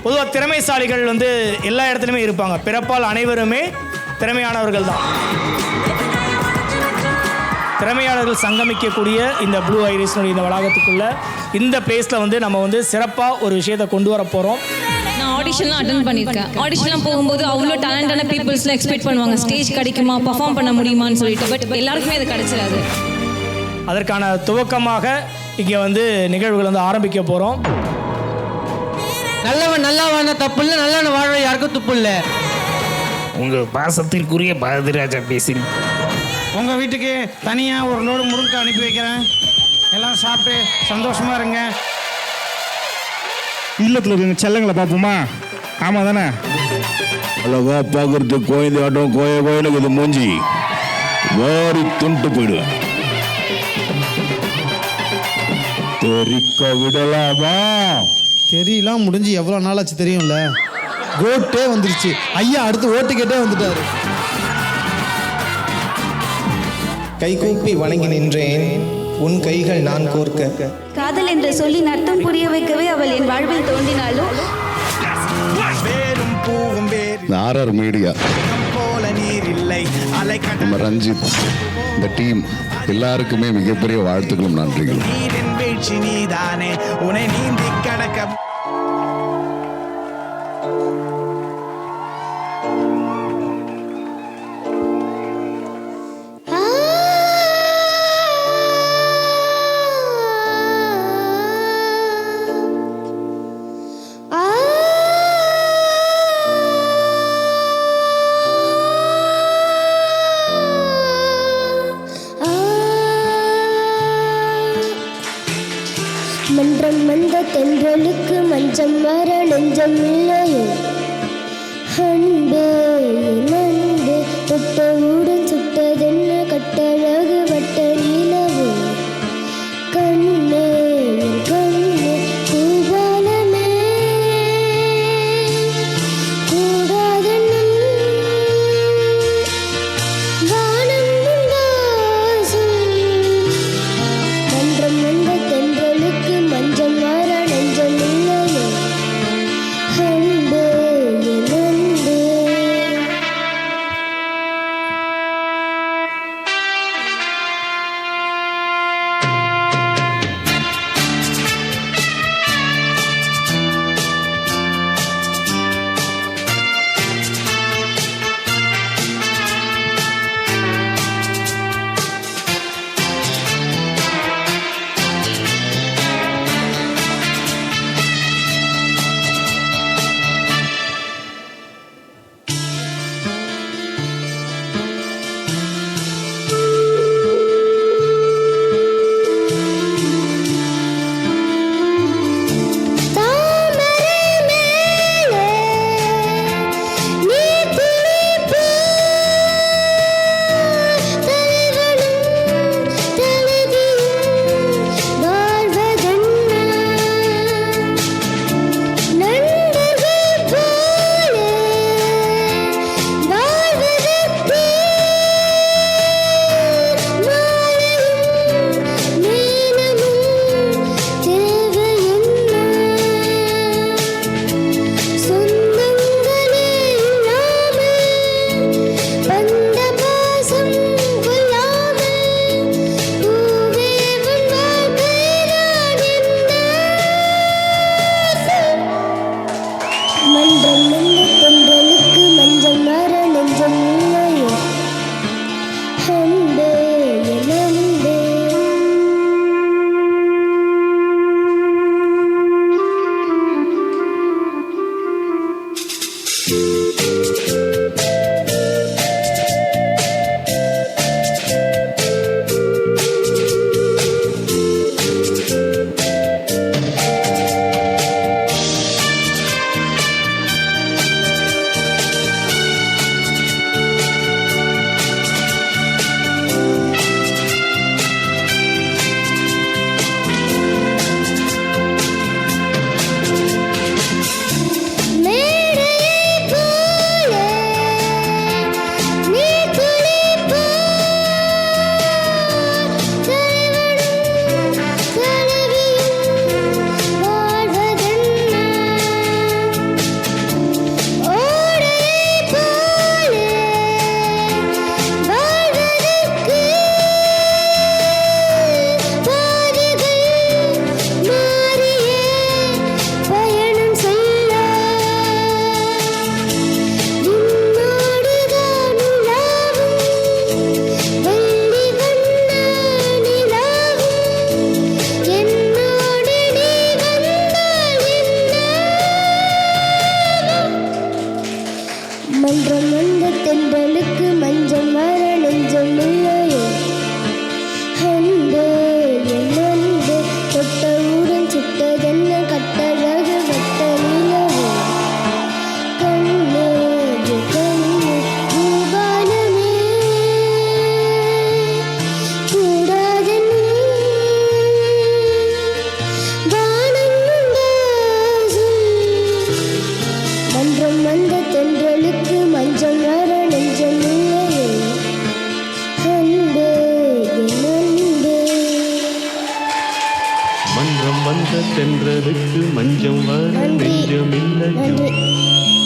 பொதுவாக திறமைசாலிகள் வந்து எல்லா இடத்துலையுமே இருப்பாங்க. பிறப்பால் அனைவருமே திறமையானவர்கள் தான். திறமையாளர்கள் சங்கமிக்கக்கூடிய இந்த ப்ளூ ஐரிஸ்னுடைய இந்த வளாகத்துக்குள்ள இந்த பிளேஸில் வந்து நம்ம வந்து சிறப்பாக ஒரு விஷயத்தை கொண்டு வர போகிறோம். நான் ஆடிஷன்லாம் அட்டன் பண்ணியிருக்கேன். ஆடிஷன்லாம் போகும்போது அவ்வளோ டேலண்டான பீப்புள்ஸ்லாம் எக்ஸ்பெக்ட் பண்ணுவாங்க, ஸ்டேஜ் கிடைக்குமா, பர்ஃபார்ம் பண்ண முடியுமான்னு சொல்லிட்டு. பட் எல்லாருக்குமே அது கிடைச்சிடாது. அதற்கான துவக்கமாக இங்கே வந்து நிகழ்வுகள் வந்து ஆரம்பிக்க போகிறோம். நல்லவன் நல்லா வாழ தப்பு இல்லை, நல்லவன் வாழ யாருக்கும் துப்பு இல்லை. உங்கள் பாசத்திற்குரிய பாரதிராஜா பேசுகிறேன். உங்கள் வீட்டுக்கு தனியாக ஒரு லோடு முருங்கை அனுப்பி வைக்கிறேன். எல்லாம் சாப்பிட்டு சந்தோஷமாக இருங்க. இல்லத்தில் இருக்க செல்லங்களை பார்ப்போமா? ஆமாம் தானே? அழகா பார்க்கறதுக்கு கோயில் ஆட்டம் கோயிலுக்கு இது மூஞ்சி வாரி துண்டு போயிடுவேன். தெரிக்க விடலாமா? தெரியலாம் முடிஞ்சு எவ்வளோ நாளாச்சு தெரியும்ல. கோட்டே வந்துருச்சு. ஐயா அடுத்து ஓட்டு கேட்டே வந்துட்டாரு. கைகூப்பி வணங்கி நின்றேன், உன் கைகள் நான் கோர்க்க. காதல் என்று சொல்லி நட்டம் புரிய வைக்கவே அவள் என் வாழ்வில் தோன்றினாலும் ஆர்ஆர் மீடியா, நம்ம ரஞ்சித், இந்த டீம் எல்லாருக்குமே மிகப்பெரிய வாழ்த்துக்களும் நன்றிகளும். மன்றம் வந்த தென்றலுக்கு மஞ்சம் வர நெஞ்சம் இல்லையோ அன்பே நன்பே தொட்டவுடன் சுட்டதென்ன கட்டழகு வட்ட நிலவு கண்ணே கண்ணே பூபாலமே கூடாதென்னும் வானம் உண்டாசும் மன்றம் வந்த தென்றலுக்கு மஞ்சள் வர நெஞ்சம் இல்லையோ அன்பே நன்பே. மன்றம் வந்த தென்றலுக்கு மஞ்சம் வர நன்றி நெஞ்சமில்லையோ நன்றி